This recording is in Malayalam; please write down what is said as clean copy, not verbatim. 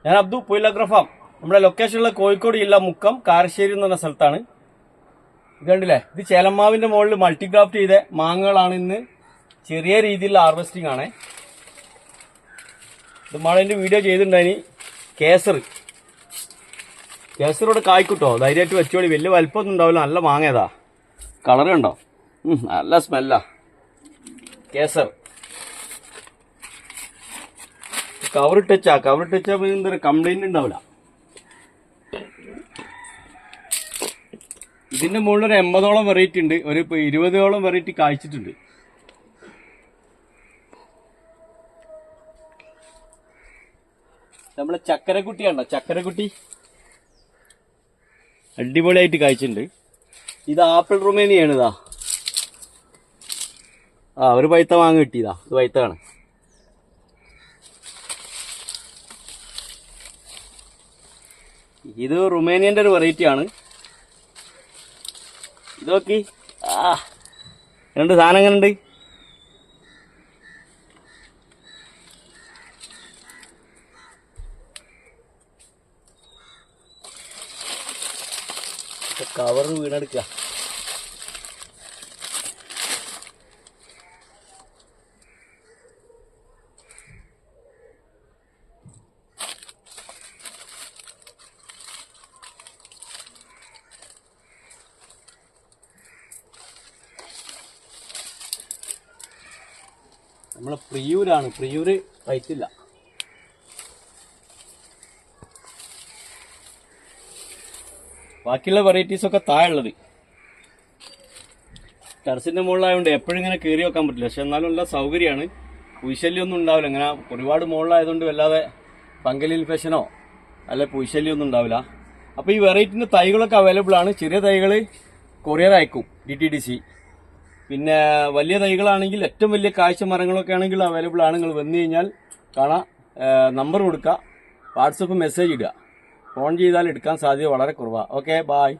ഞാൻ അബ്ദു പുയിലഗ്രഫാം. നമ്മുടെ ലൊക്കേഷനുള്ള കോഴിക്കോട് ജില്ല മുക്കം കാരശ്ശേരി എന്ന് പറഞ്ഞ സ്ഥലത്താണ്. ഇത് കണ്ടില്ലേ, ഇത് ചേലമ്മാവിന്റെ മുകളിൽ മൾട്ടിഗ്രാഫ്റ്റ് ചെയ്ത മാങ്ങകളാണ്. ഇന്ന് ചെറിയ രീതിയിലുള്ള ഹാർവെസ്റ്റിംഗ് ആണ്. ഇത് മാളതിന്റെ വീഡിയോ ചെയ്തിട്ടുണ്ടായി. കേസറോട് കായ്ക്കുട്ടോ, ധൈര്യമായിട്ട് വെച്ചോളി. വലിയ വലിപ്പമൊന്നും ഉണ്ടാവില്ല, നല്ല മാങ്ങയതാ. കളർ കണ്ടോ, നല്ല സ്മെല്ലാ. കേസർ കവറിട്ടച്ചാ എന്താ കംപ്ലൈന്റ് ഉണ്ടാവില്ല. ഇതിന്റെ മുകളിൽ ഒരു 80ഓളം വെറൈറ്റി ഉണ്ട്. ഒരു 20ഓളം വെറൈറ്റി കായ്ച്ചിട്ടുണ്ട്. നമ്മളെ ചക്കരക്കുട്ടി കണ്ടോ, ചക്കരക്കുട്ടി അടിപൊളിയായിട്ട് കായ്ച്ചിട്ടുണ്ട്. ഇത് ആപ്പിൾ റുമേനിയാണ്. ഇതാ ഒരു പൈത്ത മാങ്ങ കിട്ടിയതാ. ഇത് പൈത്താണ്. ഇത് റുമേനിയന്റെ ഒരു വെറൈറ്റി ആണ്. ഇത് നോക്കി, രണ്ട് സാധനം എങ്ങനെ ഉണ്ട്. കവറ് വീണെടുക്കുക. നമ്മളെ പ്രിയൂരാണ്. പ്രിയൂര് പൈത്തില്ല. ബാക്കിയുള്ള വെറൈറ്റീസൊക്കെ താഴെയുള്ളത് ടെറസിന്റെ മുകളിലായതുകൊണ്ട് എപ്പോഴും ഇങ്ങനെ കയറി വെക്കാൻ പറ്റില്ല. പക്ഷെ എന്നാലും നല്ല സൗകര്യമാണ്. പുയ്ശല്യമൊന്നും ഉണ്ടാവില്ല. ഇങ്ങനെ ഒരുപാട് മുകളിലായതുകൊണ്ട് വല്ലാതെ ഫംഗൽ ഇൻഫെക്ഷനോ അല്ലെ പുയ്ശല്യമൊന്നും ഉണ്ടാവില്ല. അപ്പോൾ ഈ വെറൈറ്റിന്റെ തൈകളൊക്കെ അവൈലബിൾ ആണ്. ചെറിയ തൈകൾ കൊറിയർ അയക്കും, DTDC. പിന്നെ വലിയ തൈകളാണെങ്കിൽ ഏറ്റവും വലിയ കാഴ്ച മരങ്ങളൊക്കെ ആണെങ്കിൽ അവൈലബിൾ ആണ്. നിങ്ങൾ വന്നു കഴിഞ്ഞാൽ കാണാം. നമ്പർ കൊടുക്കുക, വാട്സപ്പ് മെസ്സേജ് ഇടുക. ഫോൺ ചെയ്താൽ എടുക്കാൻ സാധ്യത വളരെ കുറവാണ്. Okay, bye.